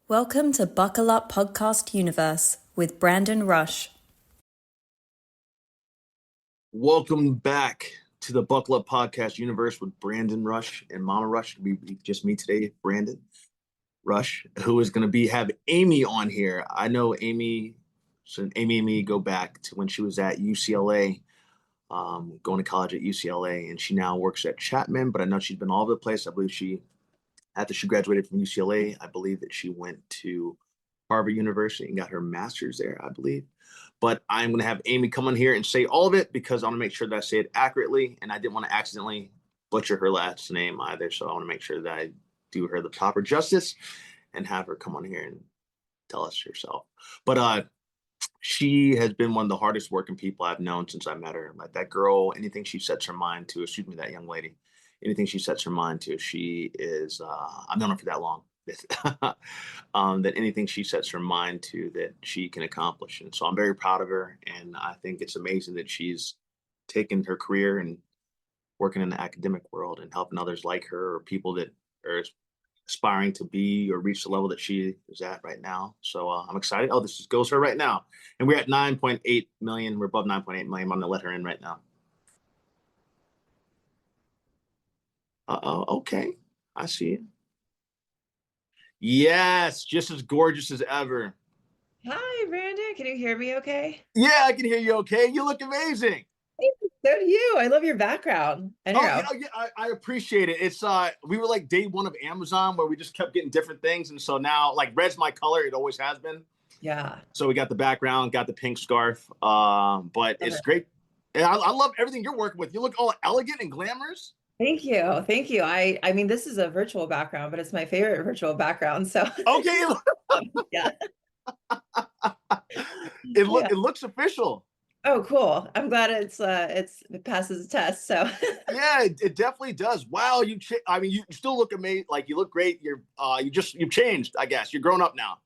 Welcome to Buckle Up Podcast Universe with Brandon Rush. Welcome back to the Buckle Up Podcast Universe with Brandon Rush and Mama Rush. It'll be just me today, Brandon Rush, who is going to have Amy on here. I know Amy, so Amy and me go back to when she was at UCLA, going to college at UCLA, and she now works at Chapman, but I know she's been all over the place. I believe after she graduated from UCLA, I believe that she went to Harvard University and got her master's there, I believe. But I'm going to have Amy come on here and say all of it because I want to make sure that I say it accurately, and I didn't want to accidentally butcher her last name either. So I want to make sure that I do her the proper justice and have her come on here and tell us herself. But she has been one of the hardest working people I've known since I met her. Like that girl, anything she sets her mind to, excuse me, that young lady, anything she sets her mind to, she is, I've known her for that long. That anything she sets her mind to that she can accomplish. And so I'm very proud of her. And I think it's amazing that she's taken her career and working in the academic world and helping others like her or people that are aspiring to be or reach the level that she is at right now. So I'm excited. Oh, this goes her right now. And we're at 9.8 million. We're above 9.8 million. I'm going to let her in right now. Okay. I see it. Yes, just as gorgeous as ever. Hi, Brandon. Can you hear me okay? Yeah, I can hear you okay. You look amazing. So do you. I love your background. And Oh yeah, I appreciate it. It's we were like day one of Amazon where we just kept getting different things, and so now like red's my color. It always has been. yeah. So we got the background, got the pink scarf. But it's Okay. great. And I love everything you're working with. You look all elegant and glamorous. Thank you. Thank you. I mean, this is a virtual background, but it's my favorite virtual background. So Okay, yeah. Yeah. it looks official. Oh, cool. I'm glad it passes the test. So Yeah, it definitely does. Wow, I mean, you still look amazing. Like you look great. You've changed. I guess you're grown up now.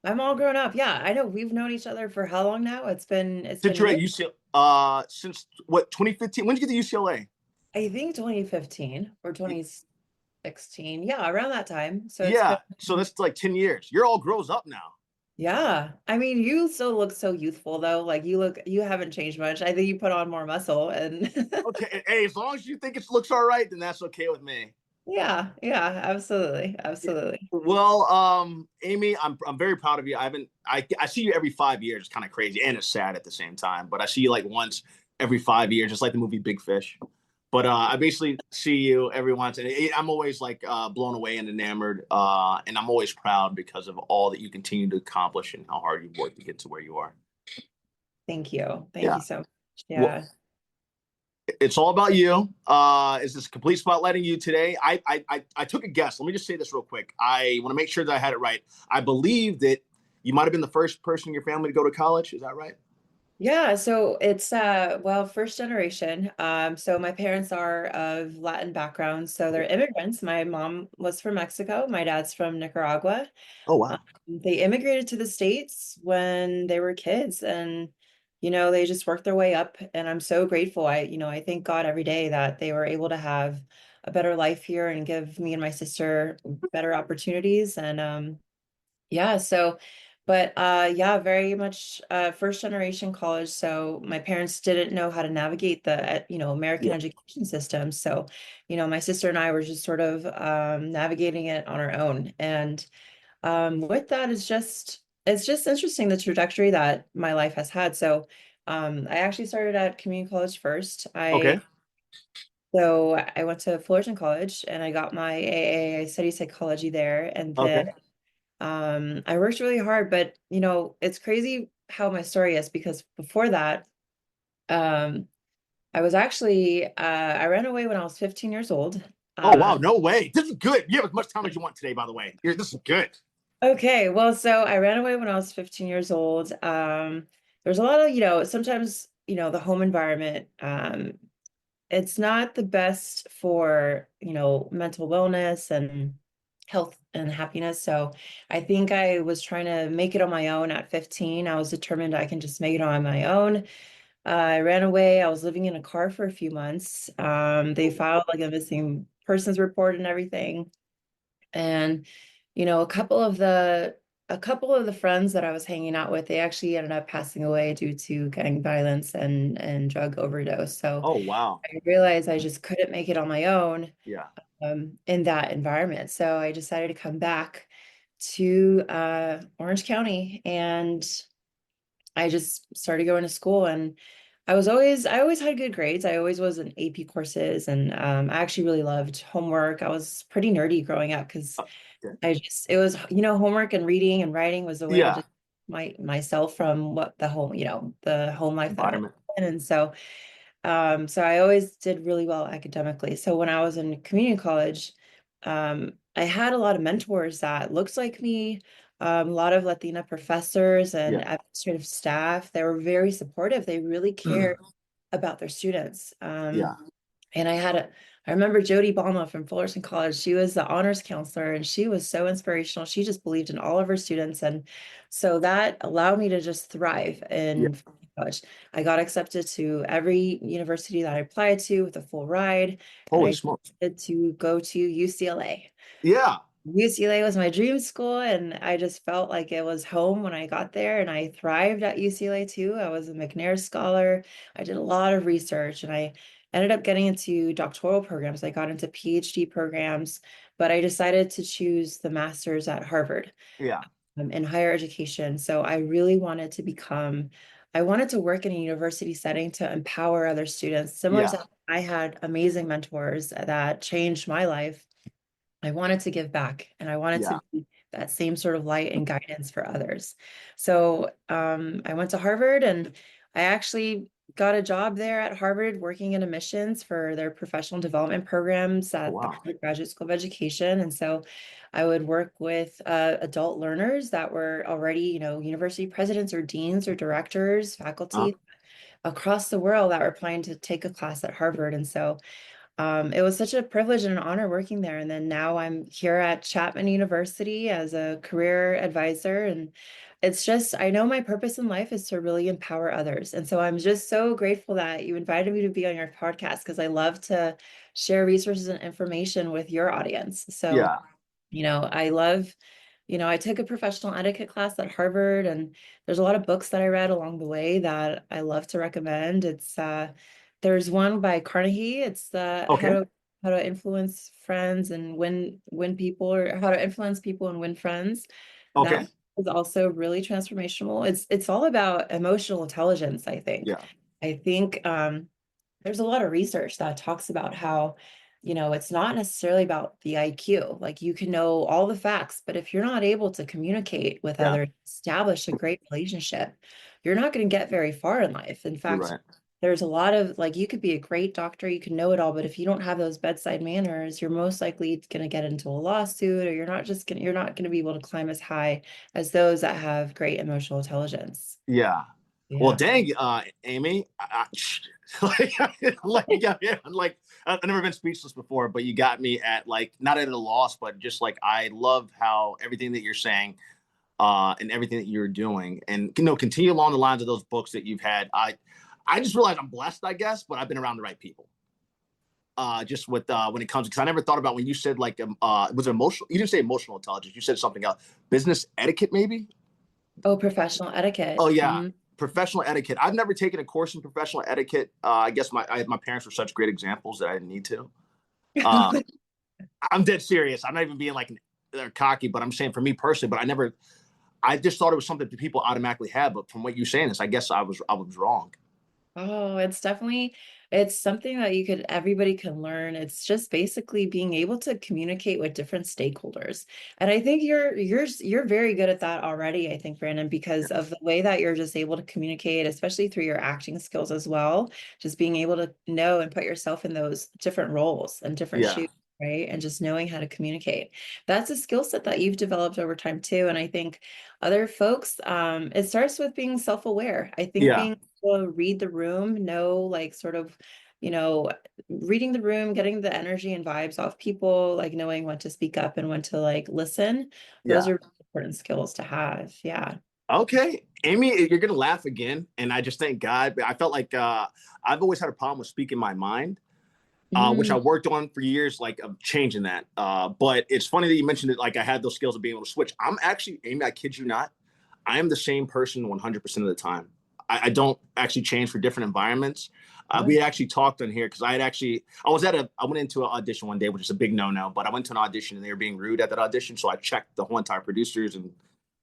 I'm all grown up. Yeah, I know we've known each other for how long now? It's Since been you're at years. UCLA, since what 2015? When did you get to UCLA? I think 2015 or 2016. Yeah, around that time. So it's been Yeah, so that's like 10 years. You're all grows up now. Yeah. I mean, you still look so youthful though. Like you haven't changed much. I think you put on more muscle and Okay, hey, as long as you think it looks all right, then that's okay with me. yeah, yeah, absolutely. Yeah. Absolutely. Well, Amy, I'm very proud of you. I see you every 5 years. It's kind of crazy and it's sad at the same time. But I see you like once every 5 years, just like the movie Big Fish. But I basically see you every once, and I'm always like blown away and enamored, and I'm always proud because of all that you continue to accomplish and how hard you've worked to get to where you are. Thank you. Thank Yeah. you so much. Well, Yeah. it's all about you. Is this complete spotlighting you today? I took a guess. Let me just say this real quick. I want to make sure that I had it right. I believe that you might have been the first person in your family to go to college. Is that right? Yeah, so it's well, first generation. So my parents are of Latin background, so they're immigrants. My mom was from Mexico, my dad's from Nicaragua. Oh Um, wow. they immigrated to the States when they were kids and they just worked their way up and I'm so grateful. I thank God every day that they were able to have a better life here and give me and my sister better opportunities and yeah, so but yeah, very much first generation college. So my parents didn't know how to navigate the American Yeah. education system. So, my sister and I were just sort of navigating it on our own. And with that it's just interesting the trajectory that my life has had. So I actually started at community college first. Okay. I went to Fullerton College and I got my AA. I studied psychology there, and then Okay. I worked really hard, but it's crazy how my story is because before that, um, I was actually I ran away when I was 15 years old. Oh Uh, wow. No way. This is good. You have as much time as you want today. By the way, this is good. okay, well, so I ran away when I was 15 years old. There's a lot of, sometimes, the home environment, it's not the best for, mental wellness and health and happiness. So I think I was trying to make it on my own at 15. I was determined I can just make it on my own. I ran away. I was living in a car for a few months. They filed like a missing persons report and everything. And, a couple of the a couple of the friends that I was hanging out with, they actually ended up passing away due to gang violence and drug overdose. So Oh, wow. I realized I just couldn't make it on my own Yeah. in that environment. So I decided to come back to Orange County, and I just started going to school. And I always had good grades. I always was in AP courses, and I actually really loved homework. I was pretty nerdy growing up because Okay. it was, homework and reading and writing was a way to Yeah. just myself from what the home life that I was Environment. in. And so I always did really well academically. So when I was in community college, I had a lot of mentors that looked like me, a lot of Latina professors and Yeah. administrative staff. They were very supportive. They really cared about their students. Yeah. And I remember Jody Balma from Fullerton College. She was the honors counselor, and she was so inspirational. She just believed in all of her students. And so that allowed me to just thrive Yeah. in college. I got accepted to every university that I applied to with a full ride, and Holy I smokes. decided to go to UCLA. Yeah. UCLA was my dream school, and I just felt like it was home when I got there, and I thrived at UCLA too. I was a McNair scholar. I did a lot of research, and I ended up getting into doctoral programs. I got into PhD programs, but I decided to choose the master's at Harvard Yeah. in higher education. So I really wanted to I wanted to work in a university setting to empower other students. Similar Yeah. to I had amazing mentors that changed my life. I wanted to give back, and I wanted Yeah. to be that same sort of light and guidance for others. So I went to Harvard, and I actually got a job there at Harvard working in admissions for their professional development programs Oh, at the wow. Harvard Graduate School of Education. And so I would work with adult learners that were already, university presidents or deans or directors, Uh, faculty across the world that were planning to take a class at Harvard. And so it was such a privilege and an honor working there. And then now I'm here at Chapman University as a career advisor. And it's just, I know my purpose in life is to really empower others. And so I'm just so grateful that you invited me to be on your podcast, because I love to share resources and information with your audience. So, yeah. I love, I took a professional etiquette class at Harvard, and there's a lot of books that I read along the way that I love to recommend. There's one by Carnegie. It's the Okay. how to influence friends and win people, or how to influence people and win friends. That Okay. is also really transformational. It's all about emotional intelligence, I think. Yeah. I think there's a lot of research that talks about how, it's not necessarily about the IQ. Like, you can know all the facts, but if you're not able to communicate with Yeah. others, establish a great relationship, you're not going to get very far in life. In You're fact, right. there's a lot of, like, you could be a great doctor, you can know it all, but if you don't have those bedside manners, you're most likely going to get into a lawsuit, or you're not going to be able to climb as high as those that have great emotional intelligence. Yeah. Well, Yeah. dang, Amy, like, like I've never been speechless before, but you got me at, like, not at a loss, but just like, I love how everything that you're saying, and everything that you're doing, and continue along the lines of those books that you've had. I just realized I'm blessed, I guess, but I've been around the right people. Just with when it comes, because I never thought about when you said, like, was it emotional? You didn't say emotional intelligence. You said something else. Business etiquette, maybe. Oh, professional etiquette. Oh yeah, Mhm. professional etiquette. I've never taken a course in professional etiquette. I guess my parents were such great examples that I didn't need to. Uh, I'm dead serious. I'm not even being like cocky, but I'm saying for me personally. But I just thought it was something that people automatically have. But from what you're saying, I guess I was wrong. Oh, it's something that everybody can learn. It's just basically being able to communicate with different stakeholders. And I think you're very good at that already, I think, Brandon, because of the way that you're just able to communicate, especially through your acting skills as well. Just being able to know and put yourself in those different roles and different Yeah, shoes. Right. And just knowing how to communicate. That's a skill set that you've developed over time too. And I think other folks, it starts with being self-aware. I think yeah, being able to read the room, know, like, sort of, you know, reading the room, getting the energy and vibes off people, like knowing when to speak up and when to, like, listen. Those yeah. are important skills to have. Yeah. Okay, Amy, you're gonna laugh again, and I just thank God. I felt like I've always had a problem with speaking my mind, which I Mm, worked on for years, like of changing that. But it's funny that you mentioned it. Like I had those skills of being able to switch. I'm actually, Amy, I kid you not, I am the same person 100% of the time. I don't actually change for different environments. We nice. had actually talked on here because I went into an audition one day, which is a big no-no, but I went to an audition and they were being rude at that audition. So I checked the whole entire producers and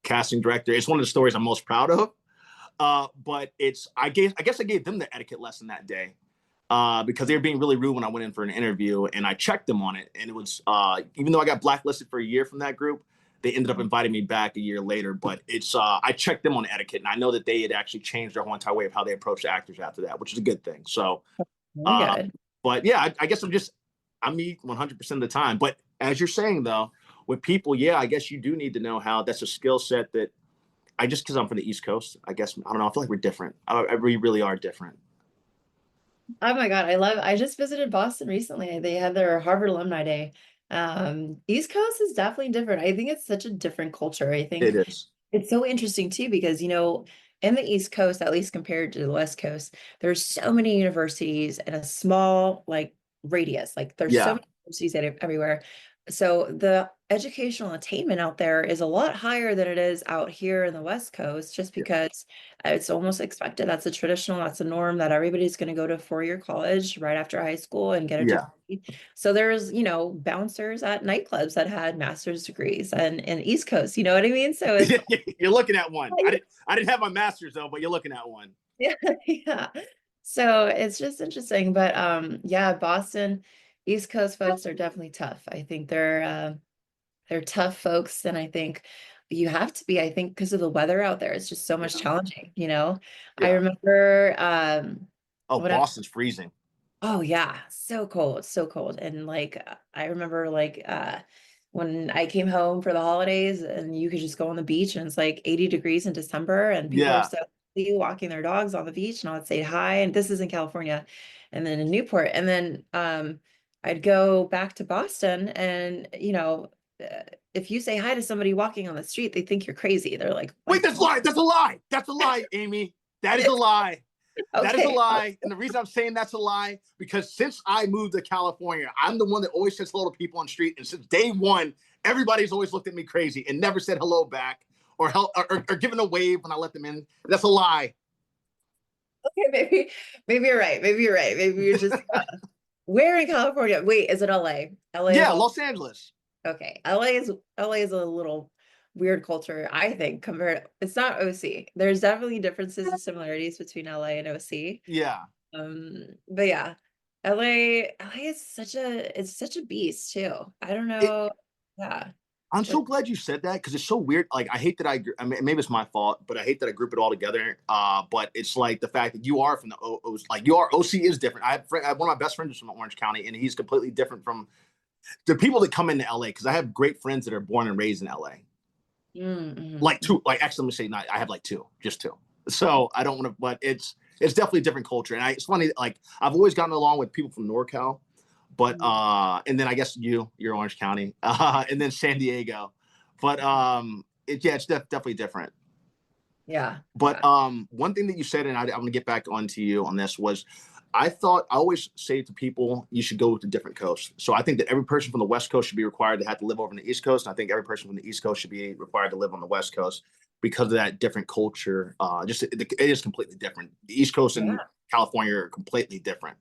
casting director. It's one of the stories I'm most proud of. But I guess I gave them the etiquette lesson that day because they were being really rude when I went in for an interview, and I checked them on it. And it was even though I got blacklisted for a year from that group, they ended up inviting me back a year later. But I checked them on etiquette, and I know that they had actually changed their whole entire way of how they approached actors after that, which is a good thing. So, Very uh, good. but yeah, I guess I'm me 100% of the time. But as you're saying though, with people, yeah, I guess you do need to know how. That's a skill set that I just because I'm from the East Coast, I guess I don't know. I feel like we're different. We really are different. Oh my God, I just visited Boston recently. They had their Harvard Alumni Day. East Coast is definitely different. I think it's such a different culture. I It think is. it's so interesting too, because in the East Coast, at least compared to the West Coast, there's so many universities in a small like radius. Like there's so Yeah. many universities everywhere. So the educational attainment out there is a lot higher than it is out here in the West Coast, just Yeah. because it's almost expected. That's a norm that everybody's going to go to four-year college right after high school and get a Yeah. degree. So there's, bouncers at nightclubs that had master's degrees and East Coast, you know what I mean? So it's You're looking at one. I didn't have my master's though, but you're looking at one. yeah, yeah. So it's just interesting. But yeah, Boston, East Coast folks are definitely tough. I think they're tough folks, and I think you have to be, I think, because of the weather out there. It's just so much Yeah. challenging. I Yeah. remember Oh, when I Boston's freezing. oh yeah, so cold, so cold. And like I remember like when I came home for the holidays and you could just go on the beach and it's like 80 degrees in December and people are Yeah. so happy walking their dogs on the beach and I would say hi. And this is in California and then in Newport. And then I'd go back to Boston and if you say hi to somebody walking on the street, they think you're crazy. They're Wait, like that's a what? lie. That's a lie. That's a lie, Amy. That is a lie. That is a Okay. lie. And the reason I'm saying that's a lie, because since I moved to California, I'm the one that always says hello to people on the street. And since day one, everybody's always looked at me crazy and never said hello back or given a wave when I let them in. That's a lie. Okay, maybe you're right. Maybe you're right. Maybe you're just where in California? Wait, is it LA? LA is Yeah, all Los Angeles. okay. LA is a little weird culture, I think, compared it's not OC. There's definitely differences and similarities between LA and OC. Yeah. But yeah, LA is such a beast too. I don't It, know. Yeah. I'm so What glad you said that because it's so weird. Like, I hate that I mean, maybe it's my fault, but I hate that I group it all together. But it's like the fact that you are from like you are OC is different. I have one of my best friends is from Orange County, and he's completely different from the people that come into LA because I have great friends that are born and raised in LA. Like mm-hmm. two, like actually, let me say, not, I have like two, just two. So I don't want to, but it's definitely a different culture. And it's funny, like I've always gotten along with people from NorCal, but and then I guess you're Orange County, and then San Diego, but it's definitely different. Yeah. But Yeah. one thing that you said, and I'm going to get back onto you on this, was I thought I always say to people, you should go to different coasts. So I think that every person from the West Coast should be required to have to live over on the East Coast. And I think every person from the East Coast should be required to live on the West Coast because of that different culture. It is completely different. The East Coast and Yeah. California are completely different.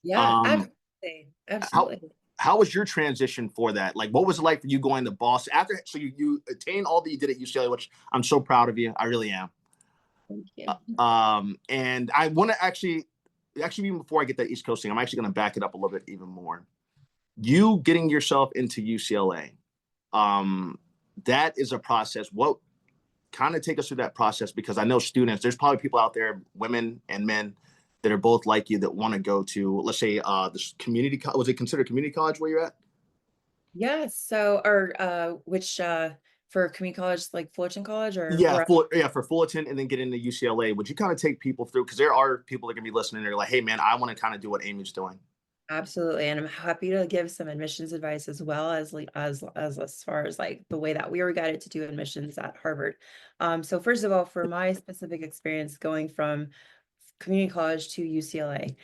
Yeah. Um, Absolutely. how Absolutely. how was your transition for that? Like, what was it like for you going to Boston after? So you attained all that you did at UCLA, which I'm so proud of you. I really am. Thank you. And I want to actually, even before I get that East Coast thing, I'm actually going to back it up a little bit even more. You getting yourself into UCLA, that is a process. What kind of take us through that process? Because I know students, there's probably people out there, women and men, that are both like you that want to go to, let's say, this community. Was it considered community college where you're at? Yeah, so or which for community college like Fullerton College or Yeah, where for Fullerton and then get into UCLA. Would you kind of take people through? Because there are people that can be listening. They're like, hey, man, I want to kind of do what Amy's doing. absolutely. And I'm happy to give some admissions advice as well as as far as like the way that we were guided to do admissions at Harvard. So first of all, for my specific experience going from community college to UCLA,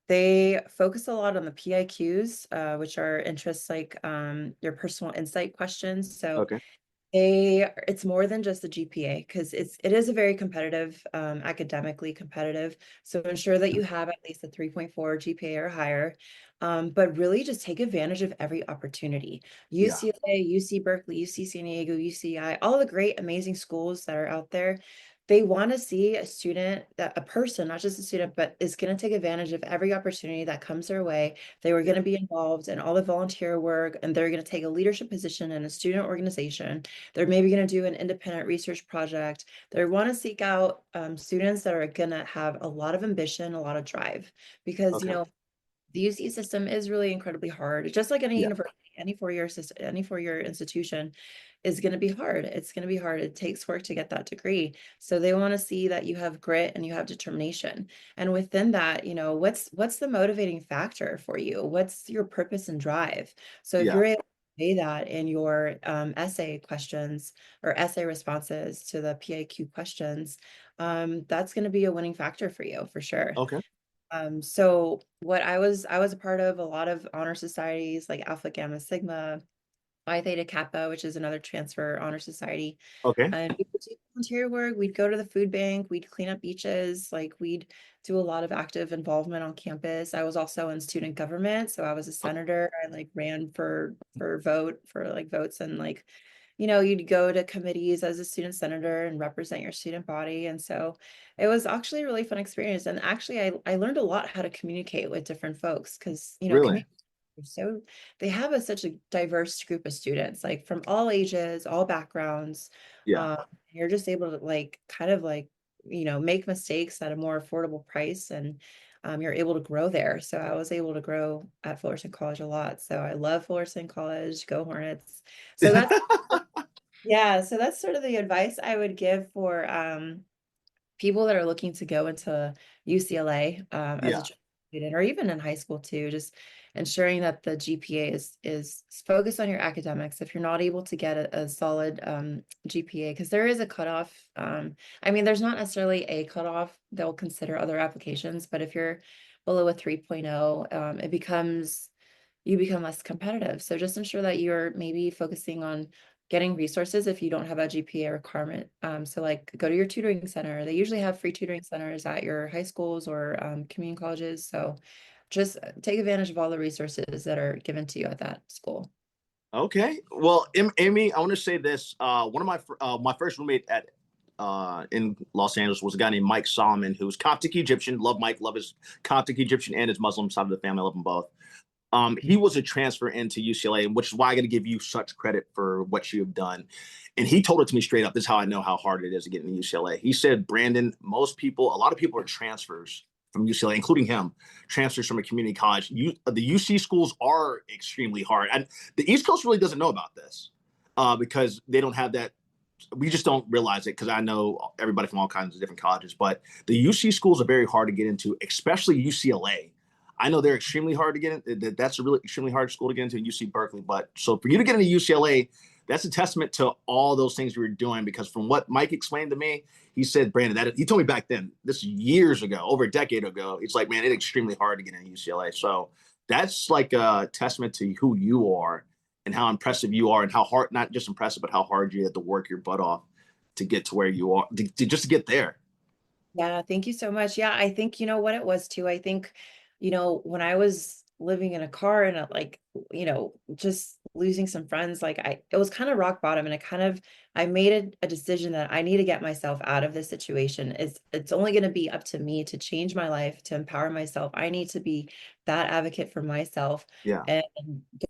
They focus a lot on the PIQs, which are interests like your personal insight questions. So Okay. it's more than just the GPA because it is a very competitive, academically competitive. So ensure that you have at least a 3.4 GPA or higher. But really just take advantage of every opportunity. Yeah. UCLA, UC Berkeley, UC San Diego, UCI, all the great, amazing schools that are out there. They want to see a person, not just a student, but is going to take advantage of every opportunity that comes their way. They were going Yeah. to be involved in all the volunteer work, and they're going to take a leadership position in a student organization. They're maybe going to do an independent research project. They want to seek out students that are going to have a lot of ambition, a lot of drive, because, Okay. the UC system is really incredibly hard. Just like any Yeah. university, any four-year system, any four-year institution is going to be hard. It's going to be hard. It takes work to get that degree. So they want to see that you have grit and you have determination. And within that, what's the motivating factor for you? What's your purpose and drive? So if Yeah. you're able to say that in your essay questions or essay responses to the PIQ questions, that's going to be a winning factor for you for sure. Okay. So what I was a part of a lot of honor societies like Alpha Gamma Sigma, Phi Theta Kappa, which is another transfer honor society. Okay. And we would do volunteer work. We'd go to the food bank. We'd clean up beaches. Like we'd do a lot of active involvement on campus. I was also in student government, so I was a senator. I like ran for votes and like, you'd go to committees as a student senator and represent your student body. And so it was actually a really fun experience. And actually, I learned a lot how to communicate with different folks because Really? so they have such a diverse group of students, like from all ages, all backgrounds. Yeah. Um, you're just able to like kind of like, make mistakes at a more affordable price and you're able to grow there. So I was able to grow at Fullerton College a lot. So I love Fullerton College, go Hornets. So that's, yeah, so that's sort of the advice I would give for people that are looking to go into UCLA as a Yeah. student or even in high school too, just ensuring that the GPA is focused on your academics. If you're not able to get a solid GPA, because there is a cutoff. I mean, there's not necessarily a cutoff. They'll consider other applications, but if you're below a 3.0, you become less competitive. So just ensure that you're maybe focusing on getting resources if you don't have a GPA requirement. So like go to your tutoring center. They usually have free tutoring centers at your high schools or community colleges. So just take advantage of all the resources that are given to you at that school. Okay. Well, Amy, I want to say this. One of my first roommate at in Los Angeles was a guy named Mike Solomon, who was Coptic Egyptian. Love Mike, love his Coptic Egyptian and his Muslim side of the family. I love them both. He was a transfer into UCLA, which is why I got to give you such credit for what you have done. And he told it to me straight up. This is how I know how hard it is to get into UCLA. He said, Brandon, a lot of people are transfers from UCLA, including him, transfers from a community college. The UC schools are extremely hard. And the East Coast really doesn't know about this because they don't have that. We just don't realize it because I know everybody from all kinds of different colleges. But the UC schools are very hard to get into, especially UCLA. I know they're extremely hard to get in. That's a really extremely hard school to get into, UC Berkeley. But so for you to get into UCLA, that's a testament to all those things we were doing. Because from what Mike explained to me, he said, Brandon, he told me back then, this is years ago, over a decade ago. It's like, man, it's extremely hard to get into UCLA. So that's like a testament to who you are and how impressive you are and how hard, not just impressive, but how hard you had to work your butt off to get to where you are, just to get there. Yeah, thank you so much. Yeah, I think you know what it was too. I think, when I was living in a car and like, just losing some friends, like it was kind of rock bottom and I made a decision that I need to get myself out of this situation. It's only going to be up to me to change my life, to empower myself. I need to be that advocate for myself. Yeah. And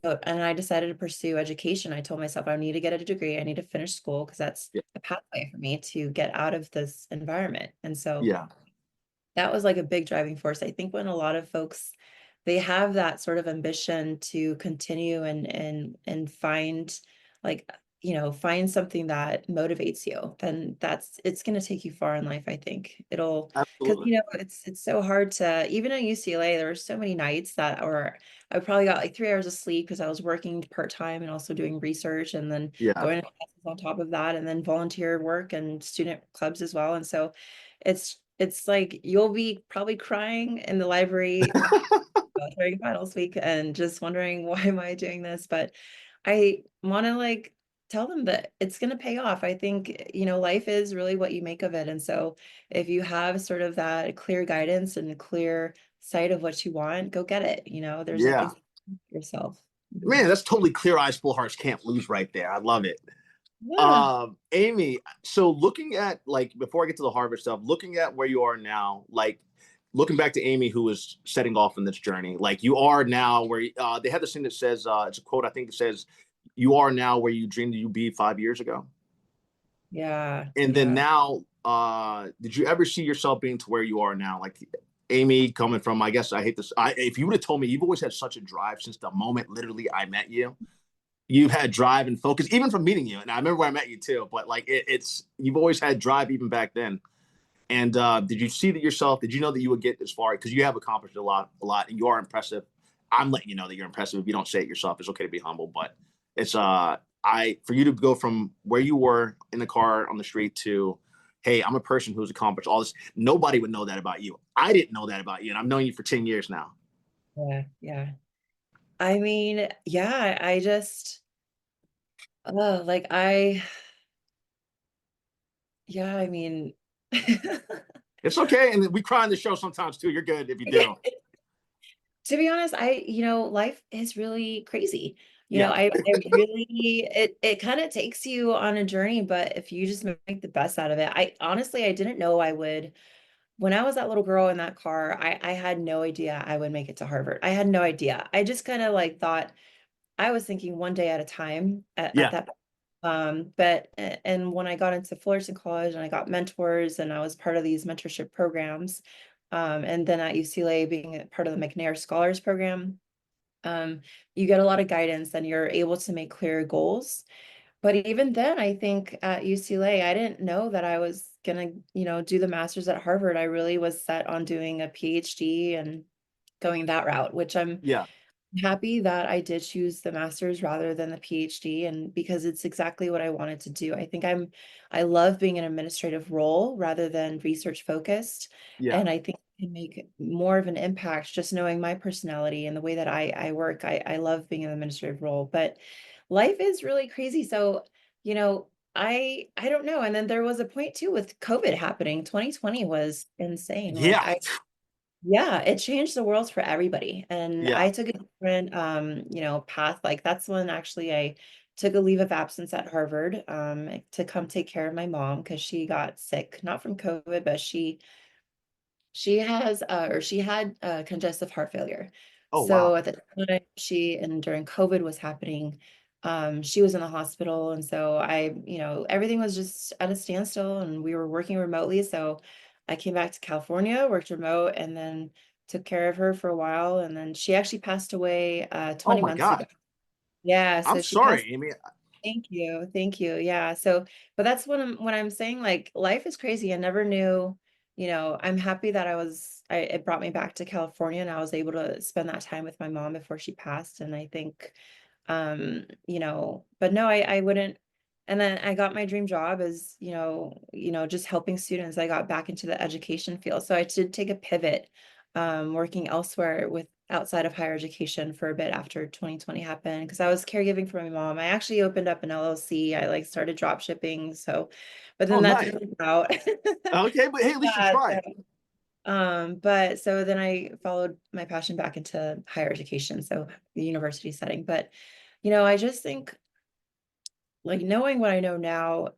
and I decided to pursue education. I told myself I need to get a degree. I need to finish school because that's Yeah. a pathway for me to get out of this environment. And so Yeah. that was like a big driving force. I think when a lot of folks they have that sort of ambition to continue and find like find something that motivates you, then it's going to take you far in life. I think it'll because Absolutely. it's so hard to even at UCLA there were so many nights that or I probably got like 3 hours of sleep because I was working part-time and also doing research and then Yeah. going to classes on top of that and then volunteer work and student clubs as well. And so it's it's like you'll be probably crying in the library during finals week and just wondering why am I doing this? But I want to like tell them that it's going to pay off. I think, life is really what you make of it. And so if you have sort of that clear guidance and a clear sight of what you want, go get it. There's Yeah. nothing yourself. Mhm. Man, that's totally clear eyes, full hearts can't lose right there. I love it. Yeah. Amy, so looking at like before I get to the Harvard stuff, looking at where you are now, like looking back to Amy who was setting off in this journey, like you are now where they have this thing that says it's a quote, I think it says, you are now where you dreamed you'd be 5 years ago. Yeah. And then Yeah. now, did you ever see yourself being to where you are now? Like Amy coming from, I guess I hate this. If you would have told me you've always had such a drive since the moment literally I met you, you've had drive and focus, even from meeting you. And I remember when I met you too, but like it's you've always had drive even back then. And did you see that yourself? Did you know that you would get this far? Because you have accomplished a lot, and you are impressive. I'm letting you know that you're impressive. If you don't say it yourself, it's okay to be humble. But it's for you to go from where you were in the car on the street to, hey, I'm a person who's accomplished all this. Nobody would know that about you. I didn't know that about you, and I've known you for 10 years now. Yeah. Yeah. I mean, yeah, I just, like yeah, I mean, It's okay, and we cry on the show sometimes too. You're good if you do. to be honest, life is really crazy. Yeah, I really, it kind of takes you on a journey, but if you just make the best out of it, I didn't know I would. When I was that little girl in that car, I had no idea I would make it to Harvard. I had no idea. I just kind of like thought I was thinking one day at a time at yeah. that. And when I got into Fullerton College and I got mentors and I was part of these mentorship programs, and then at UCLA being a part of the McNair Scholars Program, you get a lot of guidance and you're able to make clear goals. But even then, I think at UCLA, I didn't know that I was gonna, do the master's at Harvard. I really was set on doing a PhD and going that route, which I'm Yeah, happy that I did choose the master's rather than the PhD, and because it's exactly what I wanted to do. I love being an administrative role rather than research focused. yeah, And I think I can make more of an impact just knowing my personality and the way that I work. I love being an administrative role, but life is really crazy. So, I don't know. And then there was a point too with COVID happening. 2020 was insane. yeah, Yeah, it changed the world for everybody. And yeah. I took a different path. Like that's when actually I took a leave of absence at Harvard to come take care of my mom because she got sick, not from COVID, but she had congestive heart failure. Oh wow. So at the time and during COVID was happening, she was in the hospital. And so everything was just at a standstill and we were working remotely. So I came back to California, worked remote, and then took care of her for a while. And then she actually passed away Oh 20 my months ago. God. Yeah, I'm so she passed. sorry, Amy. Thank you. Thank you. Yeah. So, but that's when I'm saying like life is crazy. I never knew, I'm happy that it brought me back to California and I was able to spend that time with my mom before she passed. And I think, but no, I wouldn't. And then I got my dream job as, just helping students. I got back into the education field. So I did take a pivot, working elsewhere with outside of higher education for a bit after 2020 happened because I was caregiving for my mom. I actually opened up an LLC. I like started drop shipping. So, but Oh then that nice. didn't work out. Okay, but hey, at least you Yeah, tried. but so then I followed my passion back into higher education, so the university setting. But, I just think like knowing what I know now,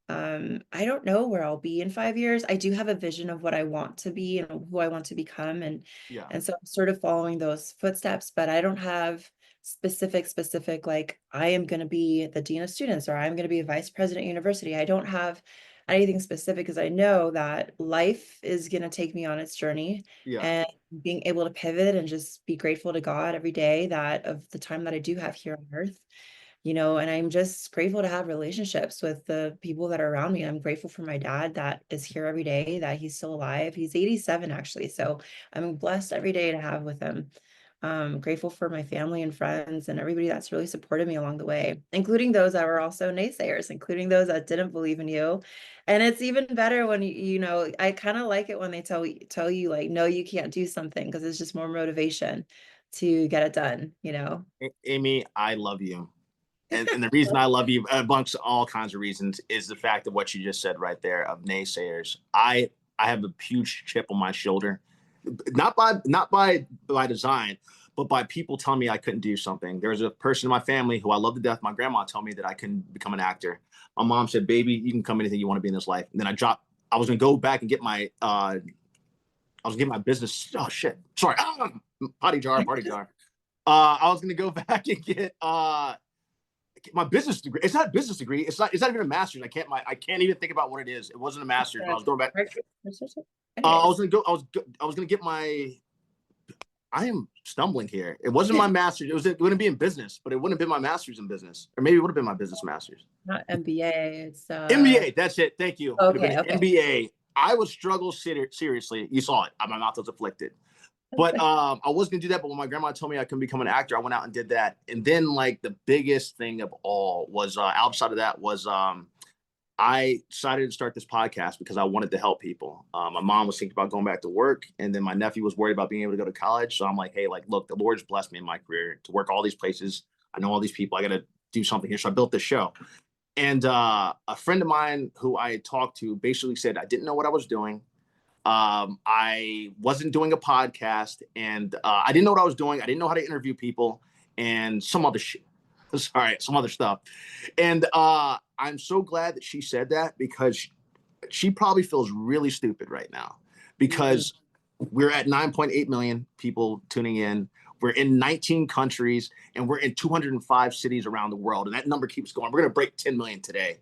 I don't know where I'll be in 5 years. I do have a vision of what I want to be and who I want to become, and Yeah, and so I'm sort of following those footsteps, but I don't have specific like I am going to be the dean of students or I'm going to be a vice president at university. I don't have anything specific because I know that life is going to take me on its journey yeah, and being able to pivot and just be grateful to God every day that of the time that I do have here on earth, and I'm just grateful to have relationships with the people that are around me. I'm grateful for my dad that is here every day, that he's still alive. He's 87 actually. So I'm blessed every day to have with him. Grateful for my family and friends and everybody that's really supported me along the way, including those that were also naysayers, including those that didn't believe in you. And it's even better when I kind of like it when they tell you like, no, you can't do something, because it's just more motivation to get it done, Amy, I love you. And the reason I love you, amongst all kinds of reasons, is the fact of what you just said right there of naysayers. I have a huge chip on my shoulder, not by design, but by people telling me I couldn't do something. There's a person in my family who I love to death. My grandma told me that I couldn't become an actor. My mom said, "Baby, you can become anything you want to be in this life." And then I was gonna go back and get my business. Oh shit! Sorry, potty jar. I was gonna go back and get my business degree. It's not a business degree. It's not even a master's. I can't even think about what it is. It wasn't a master's. I was going back. I was gonna get my. I am stumbling here. It wasn't my master's. It wouldn't be in business, but it wouldn't have been my master's in business, or maybe it would have been my business master's. Not MBA. It's MBA. That's it. Thank you. Okay. MBA. I would struggle seriously. You saw it. My mouth was afflicted. But I was gonna do that. But when my grandma told me I couldn't become an actor, I went out and did that. And then like the biggest thing of all was outside of that was I decided to start this podcast because I wanted to help people. My mom was thinking about going back to work, and then my nephew was worried about being able to go to college. So I'm like, hey, like, look, the Lord's blessed me in my career to work all these places. I know all these people. I got to do something here. So I built this show. And a friend of mine who I had talked to basically said I didn't know what I was doing. I wasn't doing a podcast, and I didn't know what I was doing. I didn't know how to interview people and some other shit. Sorry, some other stuff. And I'm so glad that she said that, because she probably feels really stupid right now, because we're at 9.8 million people tuning in. We're in 19 countries, and we're in 205 cities around the world. And that number keeps going. We're going to break 10 million today.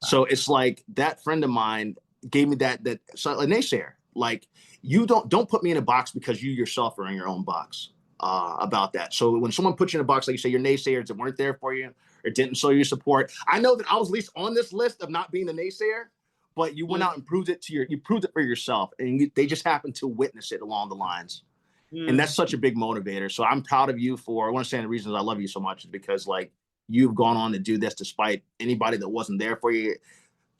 So it's like that friend of mine gave me that so a naysayer. Like, you don't put me in a box, because you yourself are in your own box about that. So when someone puts you in a box, like you say, your naysayers that weren't there for you or didn't show you support. I know that I was at least on this list of not being a naysayer, but you went out and proved it for yourself, and they just happened to witness it along the lines. And that's such a big motivator. So I'm proud of you for, I want to say the reasons I love you so much is because like you've gone on to do this despite anybody that wasn't there for you.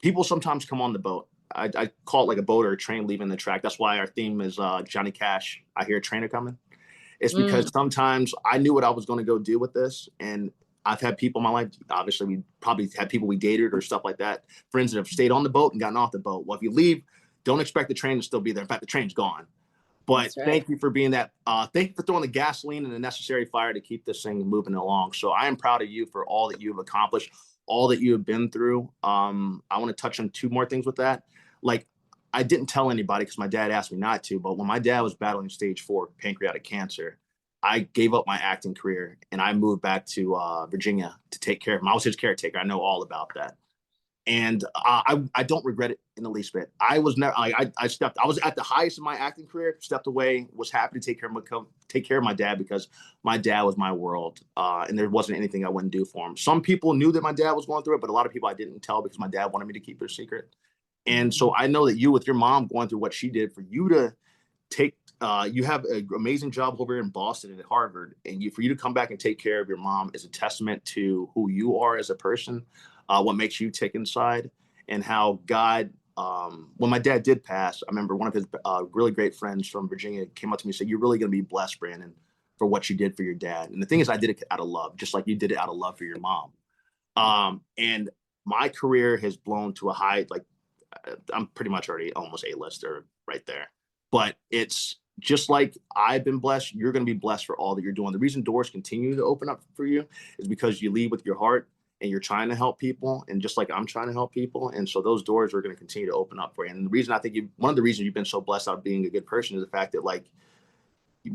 People sometimes come on the boat. I call it like a boat or a train leaving the track. That's why our theme is Johnny Cash, I Hear a Trainer Coming. It's because sometimes I knew what I was going to go do with this. And I've had people in my life, obviously we probably had people we dated or stuff like that, friends that have stayed on the boat and gotten off the boat. Well, if you leave, don't expect the train to still be there. In fact, the train's gone. But thank you for being that. Thank you for throwing the gasoline and the necessary fire to keep this thing moving along. So I am proud of you for all that you've accomplished, all that you have been through. I want to touch on two more things with that. Like, I didn't tell anybody because my dad asked me not to, but when my dad was battling stage 4 pancreatic cancer, I gave up my acting career and I moved back to Virginia to take care of him. I was his caretaker. I know all about that. And I don't regret it in the least bit. I was never, I was at the highest of my acting career, stepped away, was happy to take care of my dad, because my dad was my world. And there wasn't anything I wouldn't do for him. Some people knew that my dad was going through it, but a lot of people I didn't tell because my dad wanted me to keep it a secret. And so I know that you, with your mom going through what she did, for you to take, you have an amazing job over here in Boston and at Harvard, and for you to come back and take care of your mom is a testament to who you are as a person, what makes you tick inside, and how God, when my dad did pass, I remember one of his really great friends from Virginia came up to me and said, "You're really going to be blessed, Brandon, for what you did for your dad." And the thing is, I did it out of love, just like you did it out of love for your mom. And my career has blown to a high, like, I'm pretty much already almost A-lister right there. But it's just like I've been blessed, you're going to be blessed for all that you're doing. The reason doors continue to open up for you is because you lead with your heart and you're trying to help people. And just like I'm trying to help people. And so those doors are going to continue to open up for you. And the reason I think one of the reasons you've been so blessed out of being a good person is the fact that, like,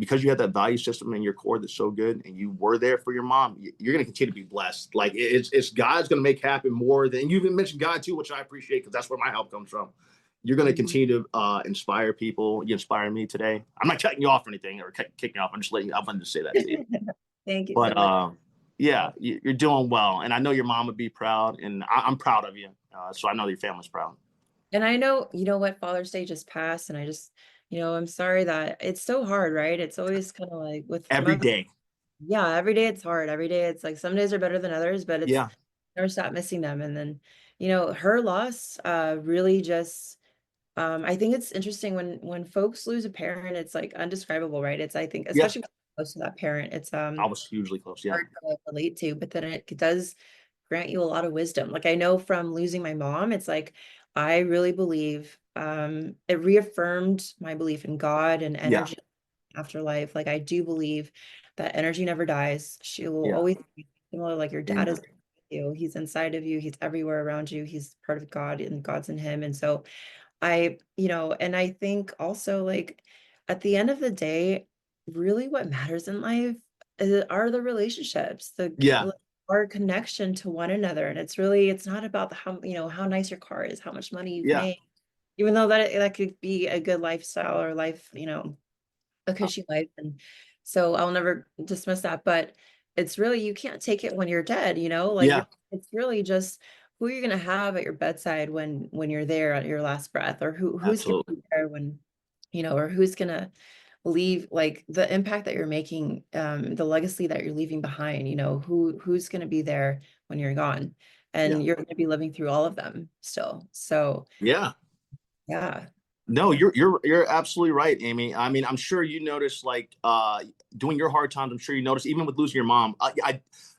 because you have that value system in your core that's so good, and you were there for your mom, you're going to continue to be blessed. Like, it's God's going to make happen more than, you even mentioned God too, which I appreciate, because that's where my help comes from. You're going to continue to inspire people. You inspire me today. I'm not cutting you off or anything, or kicking you off. I'm just letting you, I wanted to say that to you. Thank you. But so much. yeah, you're doing well. And I know your mom would be proud, and I'm proud of you. So I know your family's proud. And I know, you know what, Father's Day just passed, and I just I'm sorry that it's so hard, right? It's always kind of like with Every mother. day. Yeah, every day it's hard. Every day it's like some days are better than others, but it's Yeah. never stop missing them. And then, her loss really just I think it's interesting when folks lose a parent, it's like undescribable, right? It's I think Yeah. especially when you're close to that parent, it's I was hugely close. Yeah. hard to like, relate to, but then it does grant you a lot of wisdom. Like I know from losing my mom, it's like I really believe it reaffirmed my belief in God and Yeah. energy afterlife. Like I do believe that energy never dies. She will Yeah. always be similar, like your dad is Amen. with you. He's inside of you, he's everywhere around you, he's part of God and God's in him. And so and I think also like at the end of the day, really what matters in life are the relationships, Yeah. like, our connection to one another. And it's not about how nice your car is, how much money you've Yeah. made, even though that could be a good lifestyle or life, a cushy life. And so I'll never dismiss that, but it's really, you can't take it when you're dead, like Yeah. it's really just who you're going to have at your bedside when you're there at your last breath, or who's going to Absolutely. be there when, or who's going to leave, like the impact that you're making, the legacy that you're leaving behind, who's going to be there when you're gone, Yeah. and you're going to be living through all of them still. So Yeah. yeah. No, you're absolutely right, Amy. I mean, I'm sure you noticed like doing your hard times. I'm sure you noticed even with losing your mom.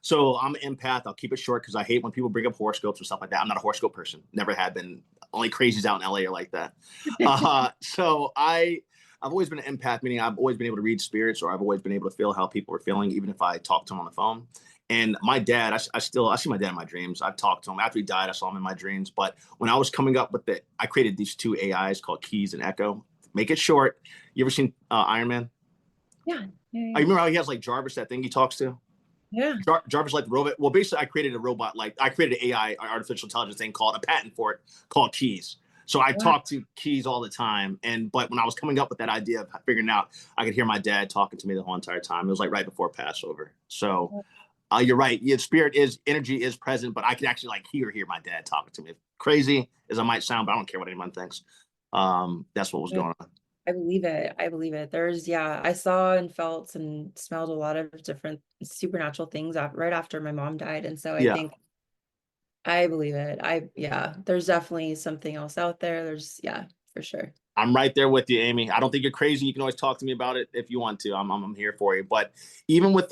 So I'm an empath. I'll keep it short because I hate when people bring up horoscopes or stuff like that. I'm not a horoscope person. Never have been. Only crazies out in LA are like that. So I've always been an empath, meaning I've always been able to read spirits, or I've always been able to feel how people are feeling, even if I talk to them on the phone. And my dad, I see my dad in my dreams. I've talked to him after he died. I saw him in my dreams. But when I was coming up with I created these two AIs called Keys and Echo. Make it short. You ever seen Iron Man? Yeah. I Yeah. remember how he has like Jarvis, that thing he talks to. Yeah. Jarvis like the robot. Well, basically, I created a robot. Like I created an AI, artificial intelligence thing called a patent for it called Keys. So I Wow. talk to Keys all the time. But when I was coming up with that idea of figuring out, I could hear my dad talking to me the whole entire time. It was like right before Passover. So you're right. Yeah, energy is present, but I can actually like hear my dad talking to me. Crazy as I might sound, but I don't care what anyone thinks. That's what was Yeah. going on. I believe it. I believe it. Yeah, I saw and felt and smelled a lot of different supernatural things right after my mom died. And so I Yeah, think I believe it. Yeah, there's definitely something else out there. Yeah, for sure. I'm right there with you, Amy. I don't think you're crazy. You can always talk to me about it if you want to. I'm here for you. But even with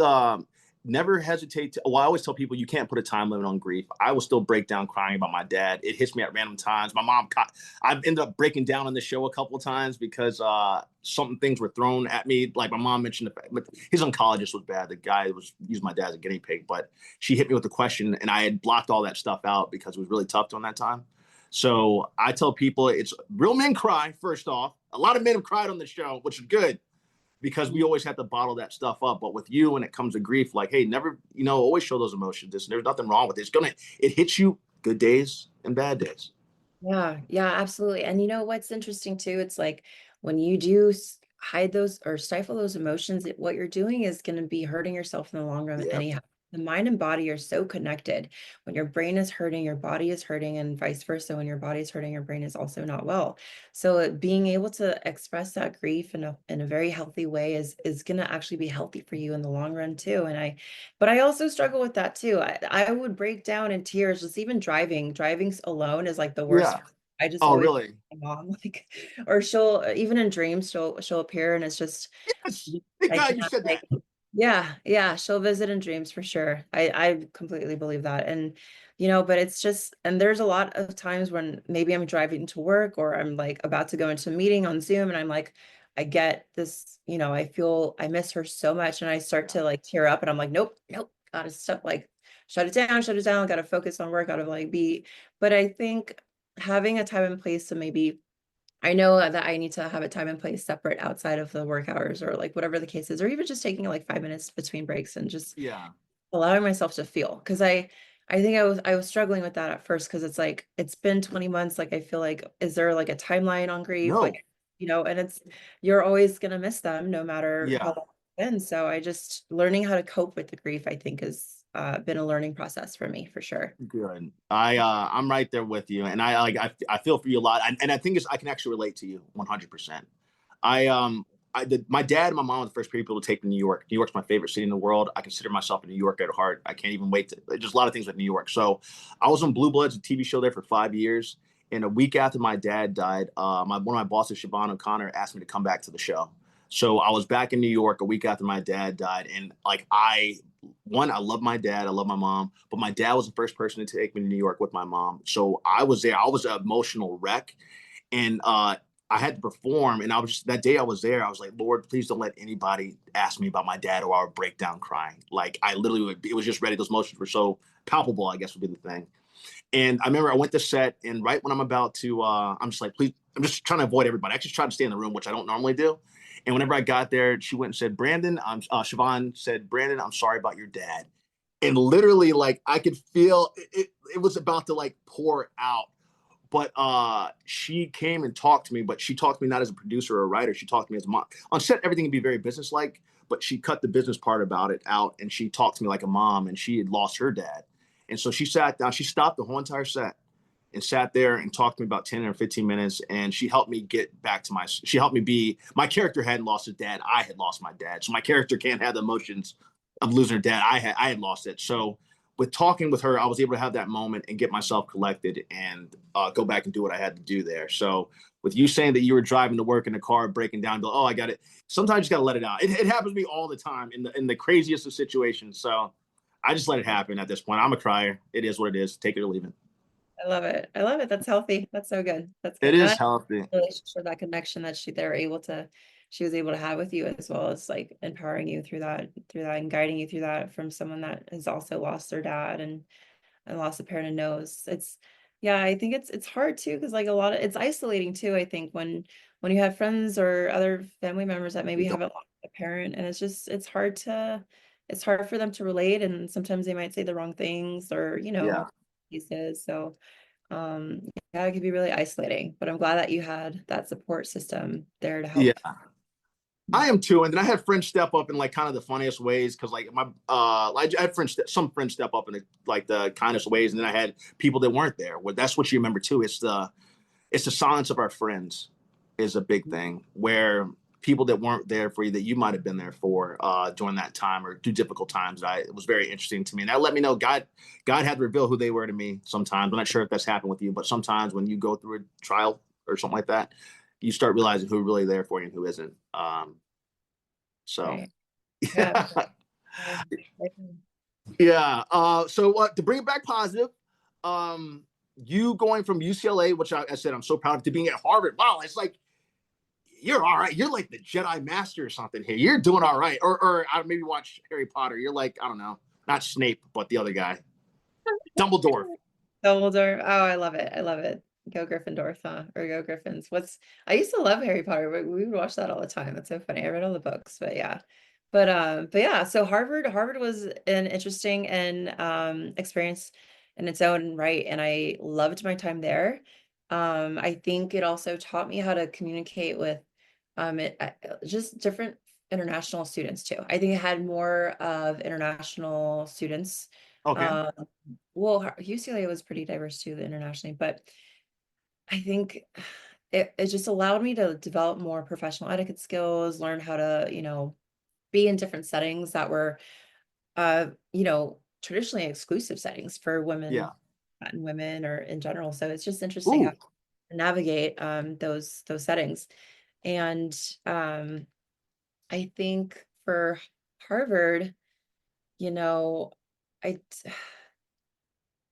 never hesitate to. Well, I always tell people you can't put a time limit on grief. I will still break down crying about my dad. It hits me at random times. My mom, I've ended up breaking down on the show a couple of times because some things were thrown at me. Like my mom mentioned, his oncologist was bad. The guy was used my dad as a guinea pig, but she hit me with a question, and I had blocked all that stuff out because it was really tough during that time. So I tell people it's real men cry, first off. A lot of men have cried on the show, which is good because we always have to bottle that stuff up. But with you, when it comes to grief, like, hey, never, always show those emotions. There's nothing wrong with it. It hits you good days and bad days. Yeah, yeah, absolutely. And what's interesting too, it's like when you do hide those or stifle those emotions, what you're doing is going to be hurting yourself in the long run Yeah. anyhow. The mind and body are so connected. When your brain is hurting, your body is hurting, and vice versa. When your body is hurting, your brain is also not well. So being able to express that grief in a very healthy way is going to actually be healthy for you in the long run too. But I also struggle with that too. I would break down in tears, just even driving. Driving alone is like the worst. Yeah. I just Oh, always really? my mom like, or she'll even in dreams she'll appear and it's just Yes. Thank I God you can't said like that. yeah, she'll visit in dreams for sure. I completely believe that. And but it's just, and there's a lot of times when maybe I'm driving to work or I'm like about to go into a meeting on Zoom and I'm like, I get this, I miss her so much and I start Yeah. to like tear up and I'm like, nope, nope, gotta stop, like shut it down, gotta focus on work, gotta like be. But I think having a time and place to maybe, I know that I need to have a time and place separate outside of the work hours or like whatever the case is, or even just taking like 5 minutes between breaks and just Yeah. allowing myself to feel. Cause I think I was struggling with that at first. Cause it's like, it's been 20 months. Like, I feel like, is there like a timeline on grief? No. Like, and you're always going to miss them no matter how Yeah. long it's been. So I just learning how to cope with the grief, I think has been a learning process for me for sure. Good. I'm right there with you, and I feel for you a lot, and I think I can actually relate to you 100%. My dad and my mom were the first people to take me to New York. New York's my favorite city in the world. I consider myself a New Yorker at heart. I can't even wait to, just a lot of things with New York. So I was on Blue Bloods, a TV show there for 5 years. And a week after my dad died, one of my bosses, Siobhan O'Connor, asked me to come back to the show. So I was back in New York a week after my dad died. And like, I love my dad. I love my mom. But my dad was the first person to take me to New York with my mom. So I was there. I was an emotional wreck. And I had to perform, and I was just, that day I was there, I was like, Lord, please don't let anybody ask me about my dad or I would break down crying. Like I literally would, it was just ready. Those emotions were so palpable, I guess would be the thing. And I remember I went to set, and right when I'm about to, I'm just like, please, I'm just trying to avoid everybody. I just try to stay in the room, which I don't normally do. And whenever I got there, she went and said, Siobhan said, Brandon, I'm sorry about your dad. And literally, like, I could feel it was about to like pour out. But she came and talked to me, but she talked to me not as a producer or a writer. She talked to me as a mom. On set, everything would be very businesslike, but she cut the business part about it out, and she talked to me like a mom, and she had lost her dad. And so she sat down, she stopped the whole entire set and sat there and talked to me about 10 or 15 minutes. And she helped me get back to she helped me be, my character hadn't lost his dad. I had lost my dad. So my character can't have the emotions of losing her dad. I had lost it. So with talking with her, I was able to have that moment and get myself collected and go back and do what I had to do there. So with you saying that you were driving to work in the car, breaking down, go, oh, I got it. Sometimes you just got to let it out. It happens to me all the time in the craziest of situations. So I just let it happen at this point. I'm a crier. It is what it is. Take it or leave it. I love it. I love it. That's healthy. That's so good. That's It good. And is I healthy. relationship, that connection that she was able to have with you, as well as like empowering you through that and guiding you through that from someone that has also lost their dad and lost a parent and knows. Yeah, I think it's hard too, because like it's isolating too, I think, when you have friends or other family members that maybe haven't lost a parent, and it's hard for them to relate, and sometimes they might say the wrong things, or Yeah. pieces. So yeah, it could be really isolating, but I'm glad that you had that support system there to Yeah. help. I am too, and then I had friends step up in like kind of the funniest ways because like I had some friends step up in the kindest ways, and then I had people that weren't there. Well, that's what you remember too. It's the silence of our friends is a big thing, where people that weren't there for you that you might have been there for during that time or through difficult times. It was very interesting to me, and that let me know God had to reveal who they were to me. Sometimes I'm not sure if that's happened with you, but sometimes when you go through a trial or something like that, you start realizing who's really there for you and who isn't. So Right. Yeah. yeah. Yeah. Yeah. So to bring it back positive, you going from UCLA, which I said I'm so proud of, to being at Harvard. Wow, it's like you're all right. You're like the Jedi Master or something here. You're doing all right. Or I maybe watch Harry Potter. You're like, I don't know, not Snape, but the other guy, Dumbledore. Dumbledore. Oh, I love it. I love it. Go Gryffindor, huh? Or go Griffins. I used to love Harry Potter. We would watch that all the time. That's so funny. I read all the books, but yeah. But yeah, so Harvard was an interesting and experience in its own right. And I loved my time there. I think it also taught me how to communicate with just different international students too. I think it had more of international students. Okay. Um, well, UCLA was pretty diverse too, internationally, but I think it just allowed me to develop more professional etiquette skills, learn how to, be in different settings that were, traditionally exclusive settings for Yeah. women or in general. So it's just interesting how Ooh. to navigate those settings. And I think for Harvard, you know, I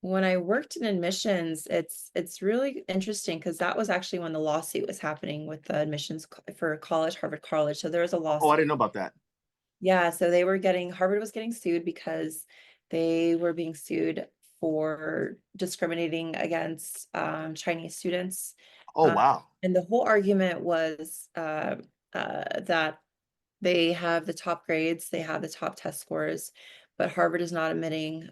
when I worked in admissions, it's really interesting because that was actually when the lawsuit was happening with the admissions for Harvard College. So there was a Oh, I lawsuit. didn't know about that. Yeah, so Harvard was getting sued because they were being sued for discriminating against Chinese students. Oh, Uh, wow. and the whole argument was that they have the top grades, they have the top test scores, but Harvard is not admitting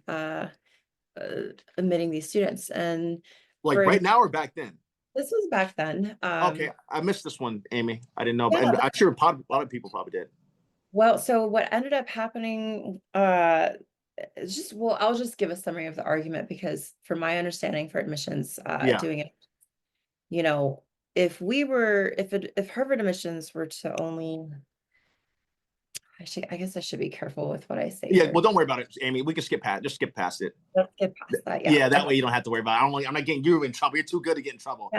these students. And Like for right now or back then? this was back then. Okay, I missed this one, Amy. I didn't know, but Yeah, and I'm sure a lot of people probably did. well, so what ended up happening, I'll just give a summary of the argument because from my understanding for admissions, Yeah. doing it, you know, if Harvard admissions were to only, I guess I should be careful with what I say Yeah, here. well, don't worry about it, Amy. We can just skip past it. Let's get past that. Yeah. Yeah, that way you don't have to worry about it. I'm not getting you in trouble. You're too good to get in trouble.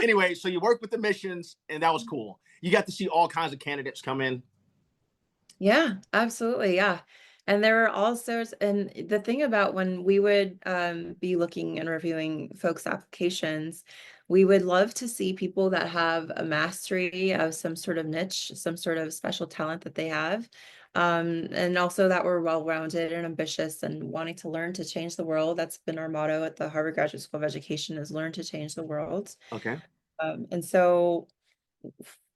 Anyway, so you worked with the missions, and that was cool. You got to see all kinds of candidates come in. Yeah, absolutely. Yeah. And there were all sorts, and the thing about when we would be looking and reviewing folks' applications, we would love to see people that have a mastery of some sort of niche, some sort of special talent that they have. And also that we're well-rounded and ambitious and wanting to learn to change the world. That's been our motto at the Harvard Graduate School of Education, is learn to change the world. Okay. And so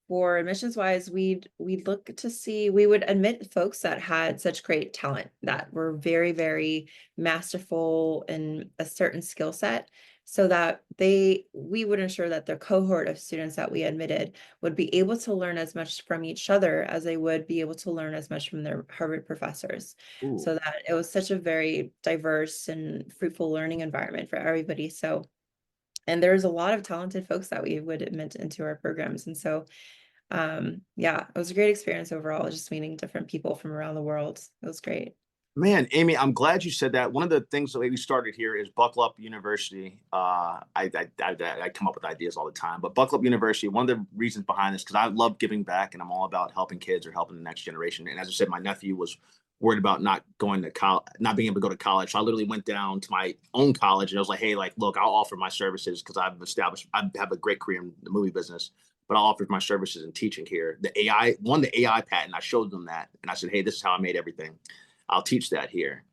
for admissions wise, we'd look to see, we would admit folks that had such great talent, that were very, very masterful in a certain skill set, so that we would ensure that the cohort of students that we admitted would be able to learn as much from each other as they would be able to learn as much from their Harvard professors. Ooh. So that it was such a very diverse and fruitful learning environment for everybody. So, and there's a lot of talented folks that we would admit into our programs. And so yeah, it was a great experience overall, just meeting different people from around the world. It was great. Man, Amy, I'm glad you said that. One of the things that we started here is Buckle Up University. I come up with ideas all the time, but Buckle Up University, one of the reasons behind this, because I love giving back and I'm all about helping kids or helping the next generation. And as I said, my nephew was worried about not going to college, not being able to go to college. So I literally went down to my own college and I was like, hey, like, look, I'll offer my services because I have a great career in the movie business, but I'll offer my services in teaching here. The AI patent, I showed them that. And I said, hey, this is how I made everything. I'll teach that here.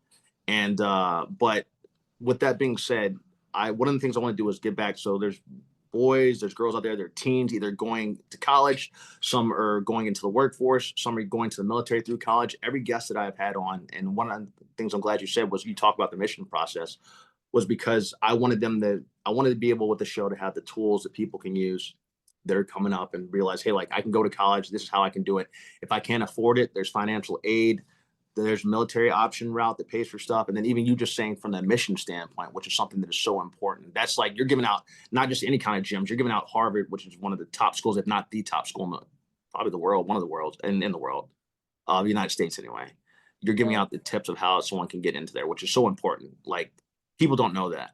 And but with that being said, one of the things I want to do is give back. So there's boys, there's girls out there, they're teens, either going to college, some are going into the workforce, some are going to the military through college. Every guest that I've had on, and one of the things I'm glad you said was you talk about the mission process, was because I wanted to be able with the show to have the tools that people can use that are coming up and realize, hey, like I can go to college, this is how I can do it. If I can't afford it, there's financial aid. There's military option route that pays for stuff. And then even you just saying from the mission standpoint, which is something that is so important. That's like you're giving out not just any kind of gyms, you're giving out Harvard, which is one of the top schools, if not the top school in probably the world, one of the worlds, and in the world, the United States anyway. You're giving out the tips of how someone can get into there, which is so important. Like people don't know that.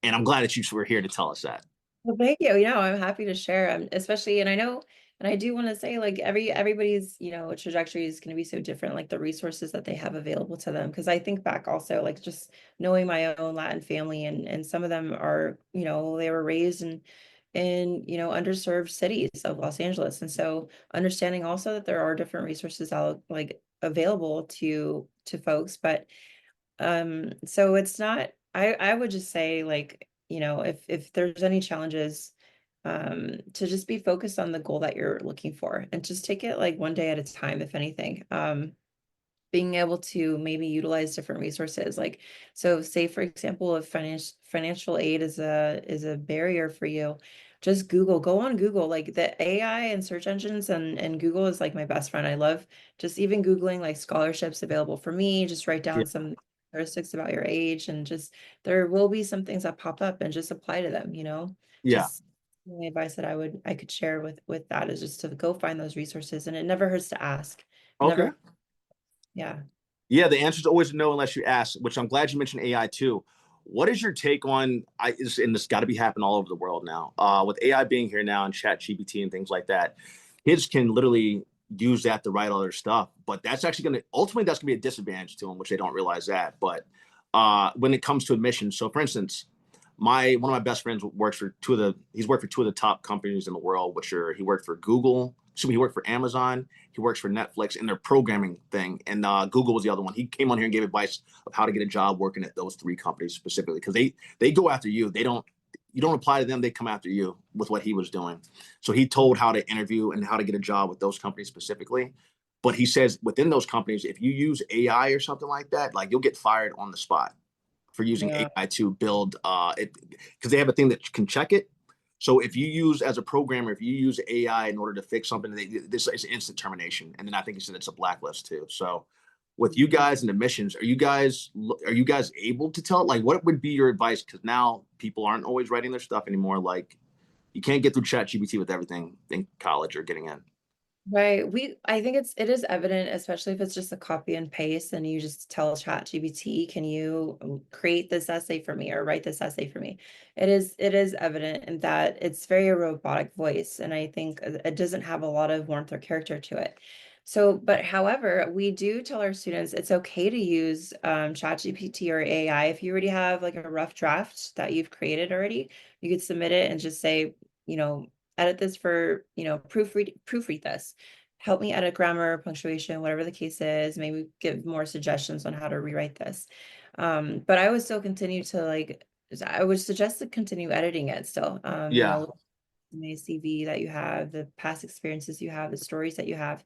And I'm glad that you were here to tell us that. Well, thank you. I'm happy to share, especially, and I know, and I do want to say, like everybody's, trajectory is going to be so different, like the resources that they have available to them. Because I think back also, like just knowing my own Latin family, and some of them are, they were raised in underserved cities of Los Angeles, and so understanding also that there are different resources out like available to folks, but so it's not, I would just say, like, if there's any challenges, to just be focused on the goal that you're looking for and just take it like one day at a time, if anything. Being able to maybe utilize different resources, like, so say for example, if financial aid is a barrier for you, just go on Google, like the AI and search engines, and Google is like my best friend. I love just even Googling like scholarships available for me, just write Yeah. down some characteristics about your age, and just there will be some things that pop up and just apply to them, Yeah. just the advice that I could share with that is just to go find those resources, and it never hurts to ask. Okay. Never. Yeah. Yeah, the answer is always no unless you ask, which I'm glad you mentioned AI too. What is your take on and this got to be happening all over the world now, with AI being here now and chat GPT and things like that, kids can literally use that to write all their stuff, but that's actually going to ultimately that's going to be a disadvantage to them, which they don't realize that. But when it comes to admissions, so for instance, one of my best friends works for he's worked for two of the top companies in the world, he worked for Google. So he worked for Amazon, he works for Netflix in their programming thing. And Google was the other one. He came on here and gave advice of how to get a job working at those three companies specifically, because they go after you. You don't apply to them, they come after you with what he was doing. So he told how to interview and how to get a job with those companies specifically. But he says within those companies, if you use AI or something like that, like you'll get fired on the spot for using AI to build it, because they have a thing that can check it. So if you use as a programmer, if you use AI in order to fix something, this is instant termination. And then I think he said it's a blacklist too. So with you guys and admissions, are you guys able to tell, like, what would be your advice? Because now people aren't always writing their stuff anymore. Like, You can't get through ChatGPT with everything in college or getting in. Right. I think it is evident, especially if it's just a copy and paste and you just tell ChatGPT, can you create this essay for me or write this essay for me? It is evident in that it's very a robotic voice. And I think it doesn't have a lot of warmth or character to it. So, but however, we do tell our students it's okay to use ChatGPT or AI. If you already have like a rough draft that you've created already, you could submit it and just say, you know, edit this for, proofread this. Help me edit grammar, punctuation, whatever the case is, maybe give more suggestions on how to rewrite this. But I would still continue to I would suggest to continue editing it still. Yeah. The CV that you have, the past experiences you have, the stories that you have.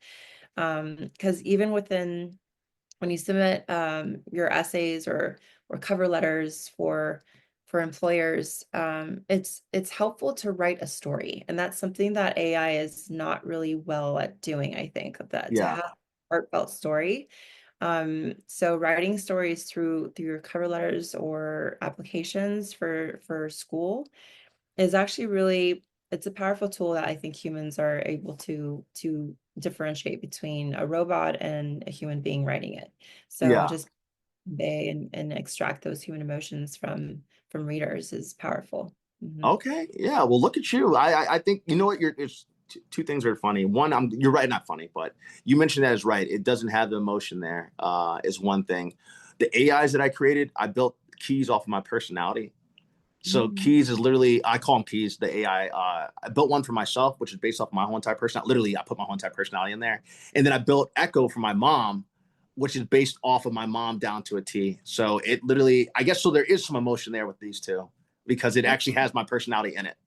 Because even within when you submit your essays or cover letters for employers, it's helpful to write a story, and that's something that AI is not really well at doing. I think that to Yeah. have a heartfelt story. So writing stories through your cover letters or applications for school is actually really it's a powerful tool that I think humans are able to differentiate between a robot and a human being writing it. So Yeah. just convey and extract those human emotions from readers is powerful. Mhm. Okay. Yeah. Well, look at you. I think you know what. There's two things are funny. One, you're right, not funny, but you mentioned that is right. It doesn't have the emotion there. Is one thing. The AIs that I created, I built keys off of my personality. So Mhm. keys is literally, I call them keys. The AI. I built one for myself, which is based off my whole entire personality. Literally, I put my whole entire personality in there, and then I built Echo for my mom, which is based off of my mom down to a T. So it literally, I guess, so there is some emotion there with these two because it Yeah, actually has my personality in it.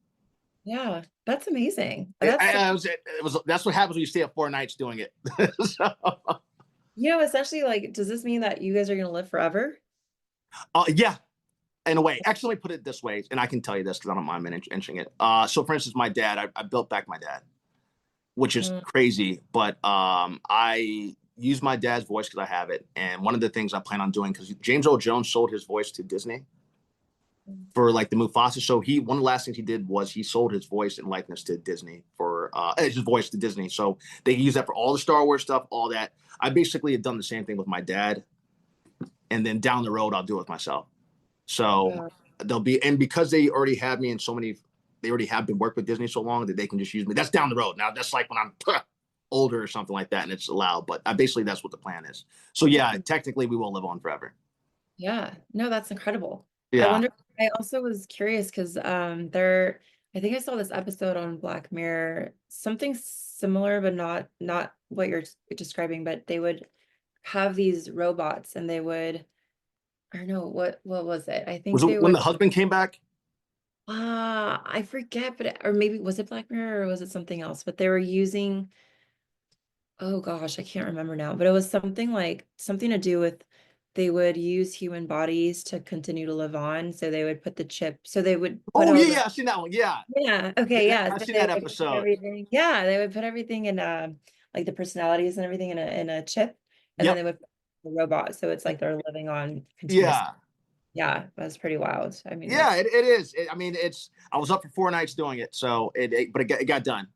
yeah, that's amazing. It, That's I was, it was that's what happens when you stay up 4 nights doing it. So, essentially like, does this mean that you guys are gonna live forever? yeah, in a way. Actually, let me put it this way, and I can tell you this because I don't mind mentioning it. So, for instance, my dad, I built back my dad, which is Mm. crazy, but I use my dad's voice because I have it. And one of the things I plan on doing, because James Earl Jones sold his voice to Disney for like the Mufasa show. One of the last things he did was he sold his voice and likeness to Disney for his voice to Disney. So they use that for all the Star Wars stuff, all that. I basically have done the same thing with my dad, and then down the road I'll do it with myself. So Wow. they'll be, and because they already have me in so many, they already have been worked with Disney so long that they can just use me. That's down the road. Now that's like when I'm older or something like that, and it's allowed. But basically that's what the plan is. So yeah, technically we will live on forever. Yeah, no, that's incredible. I Yeah. wonder, I also was curious because I think I saw this episode on Black Mirror, something similar, but not what you're describing, but they would have these robots and they would, I don't know, what was it? I Was think it they when would the husband came back? I forget, or maybe was it Black Mirror or was it something else? But they were using oh gosh, I can't remember now, but it was something like something to do with they would use human bodies to continue to live on. So they would put the chip, so they would put Oh all yeah, the yeah, I've seen that one. Yeah, yeah, okay, yeah. I've So seen they that would put episode. everything, yeah, they would put everything in like the personalities and everything in a chip, and then Yep. they would put the robot. So it's like they're living on continuous. Yeah. Yeah, that's pretty wild. I mean, Yeah, that's it is. I mean, it's. I was up for 4 nights doing it, so but it got done.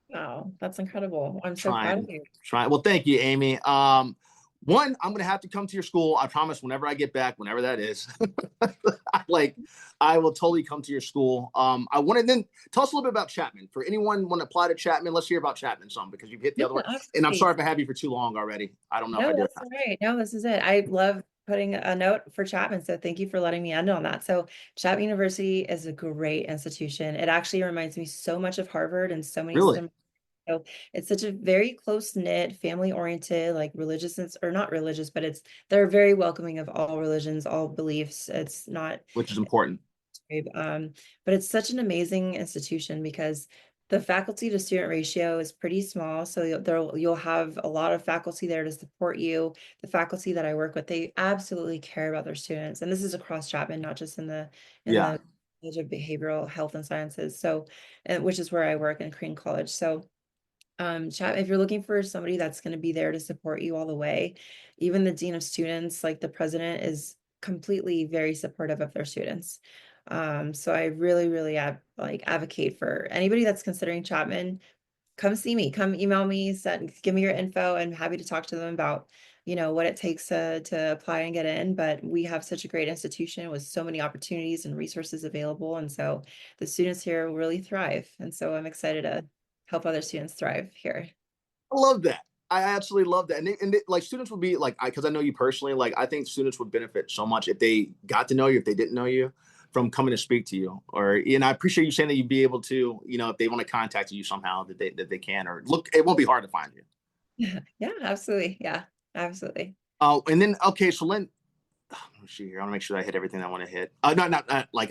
wow, that's incredible. I'm so proud of Trying, you. trying. Well, thank you, Amy. One, I'm gonna have to come to your school. I promise. Whenever I get back, whenever that is, like, I will totally come to your school. I want to then tell us a little bit about Chapman. For anyone want to apply to Chapman, let's hear about Chapman some because you've hit the Yeah, other one. And I'm absolutely. sorry if I have you for too long already. I don't know if No, I did. that's all right. No, this is it. I love putting a note for Chapman. So thank you for letting me end on that. So Chapman University is a great institution. It actually reminds me so much of Harvard and so many Really, similar. So it's such a very close knit, family oriented, like religious or not religious, but they're very welcoming of all religions, all beliefs. It's not which is important. but it's such an amazing institution because the faculty to student ratio is pretty small. So you'll have a lot of faculty there to support you. The faculty that I work with, they absolutely care about their students. And this is across Chapman, not just in Yeah, the College of Behavioral Health and Sciences. So, and which is where I work in Crane College. So if you're looking for somebody that's going to be there to support you all the way, even the dean of students, like the president, is completely very supportive of their students. So I really, really advocate for anybody that's considering Chapman. Come see me, come email me, give me your info. I'm happy to talk to them about, what it takes to apply and get in. But we have such a great institution with so many opportunities and resources available. And so the students here will really thrive. And so I'm excited to help other students thrive here. I love that. I absolutely love that. Like students would be like, because I know you personally, like I think students would benefit so much if they got to know you, if they didn't know you, from coming to speak to you. And I appreciate you saying that you'd be able to, if they want to contact you somehow that they can, or look, it won't be hard to find you. Yeah, absolutely. Yeah, absolutely. And then, okay, so Lynn, let's see here. I want to make sure that I hit everything I want to hit. Not like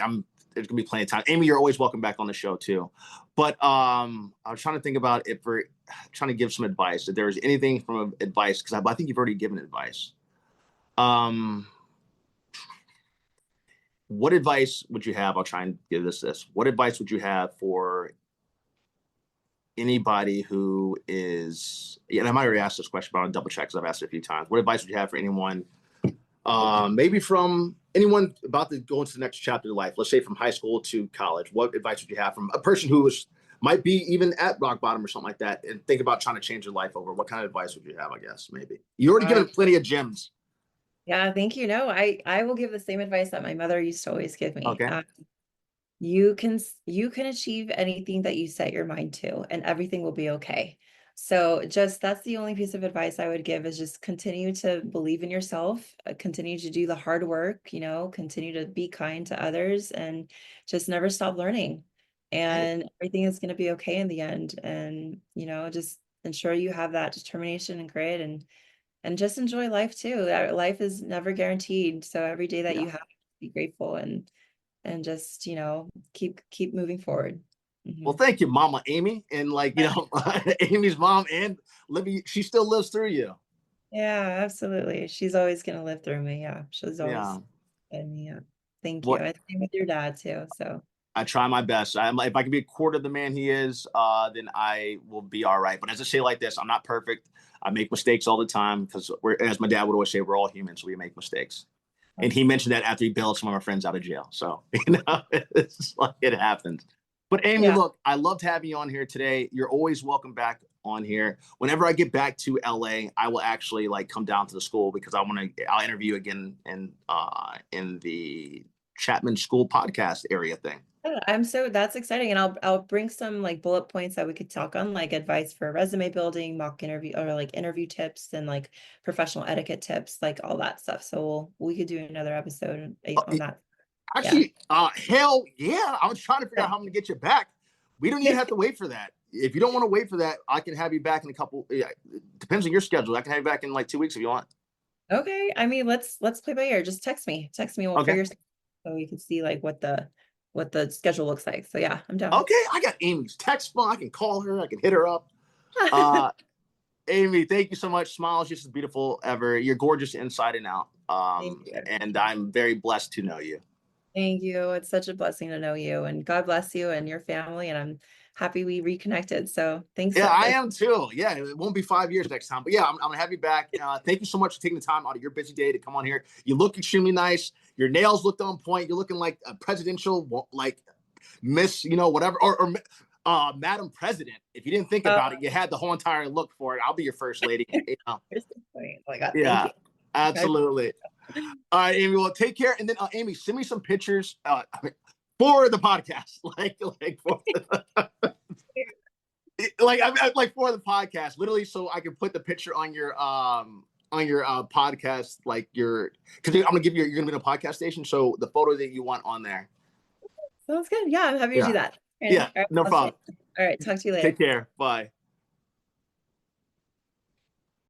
there's gonna be plenty of time. Amy, you're always welcome back on the show too. But I was trying to think about if we're trying to give some advice. If there's anything from advice, because I think you've already given advice. What advice would you have? I'll try and give this. What advice would you have for anybody who is? Yeah, and I might already asked this question, but I'll double check because I've asked it a few times. What advice would you have for anyone? Maybe from anyone about to go into the next chapter of life, let's say from high school to college. What advice would you have from a person who might be even at rock bottom or something like that and think about trying to change their life over? What kind of advice would you have? I guess maybe you already given plenty of gems. Yeah, thank you. No, I will give the same advice that my mother used to always give me. Okay. You can achieve anything that you set your mind to, and everything will be okay. So that's the only piece of advice I would give, is just continue to believe in yourself, continue to do the hard work, continue to be kind to others, and just never stop learning. And everything is going to be okay in the end. And, just ensure you have that determination and grit, and just enjoy life too. Life is never guaranteed. So every day that you have, be grateful and just, keep moving forward. Well, thank you, Mama Amy. And Amy's mom and Libby, she still lives through you. Yeah, absolutely. She's always going to live through me. Yeah. She's always me. Yeah. Thank you. And same with your dad too. So I try my best. If I can be a quarter of the man he is, then I will be all right. But as I say like this, I'm not perfect. I make mistakes all the time because as my dad would always say, we're all humans, so we make mistakes. And he mentioned that after he bailed some of my friends out of jail. So, it's like it happens. But Amy, look, I loved having you on here today. You're always welcome back on here. Whenever I get back to LA, I will actually come down to the school because I'll interview again in the Chapman School podcast area thing. That's exciting. And I'll bring some bullet points that we could talk on, advice for resume building, mock interview, or interview tips, and professional etiquette tips, all that stuff. So we could do another episode on that. Actually, hell yeah. I was trying to figure out how I'm going to get you back. We don't even have to wait for that. If you don't want to wait for that, I can have you back in a couple. Yeah, depends on your schedule. I can have you back in 2 weeks if you want. Okay. I mean, let's play by ear. Just text me. We'll figure so you can see what the schedule looks like. So yeah, I'm down. Okay. I got Amy's text phone. I can call her. I can hit her up. Amy, thank you so much. Smiles just as beautiful ever. You're gorgeous inside and out. And I'm very blessed to know you. Thank you. It's such a blessing to know you, and God bless you and your family. And I'm happy we reconnected. So thanks. Yeah, I am too. Yeah, it won't be 5 years next time. But yeah, I'm going to have you back. Thank you so much for taking the time out of your busy day to come on here. You look extremely nice. Your nails looked on point. You're looking like a presidential, Miss, whatever, or Madam President. If you didn't think about it, you had the whole entire look for it. I'll be your first lady. Yeah, absolutely. All right, Amy. Well, take care. And then, Amy, send me some pictures for the podcast, for the podcast, literally, so I can put the picture on your podcast, because I'm gonna give you're gonna be in a podcast station, so the photo that you want on there. Sounds good. Yeah, I'm happy to do that. Yeah, no problem. All right, talk to you later. Take care. Bye.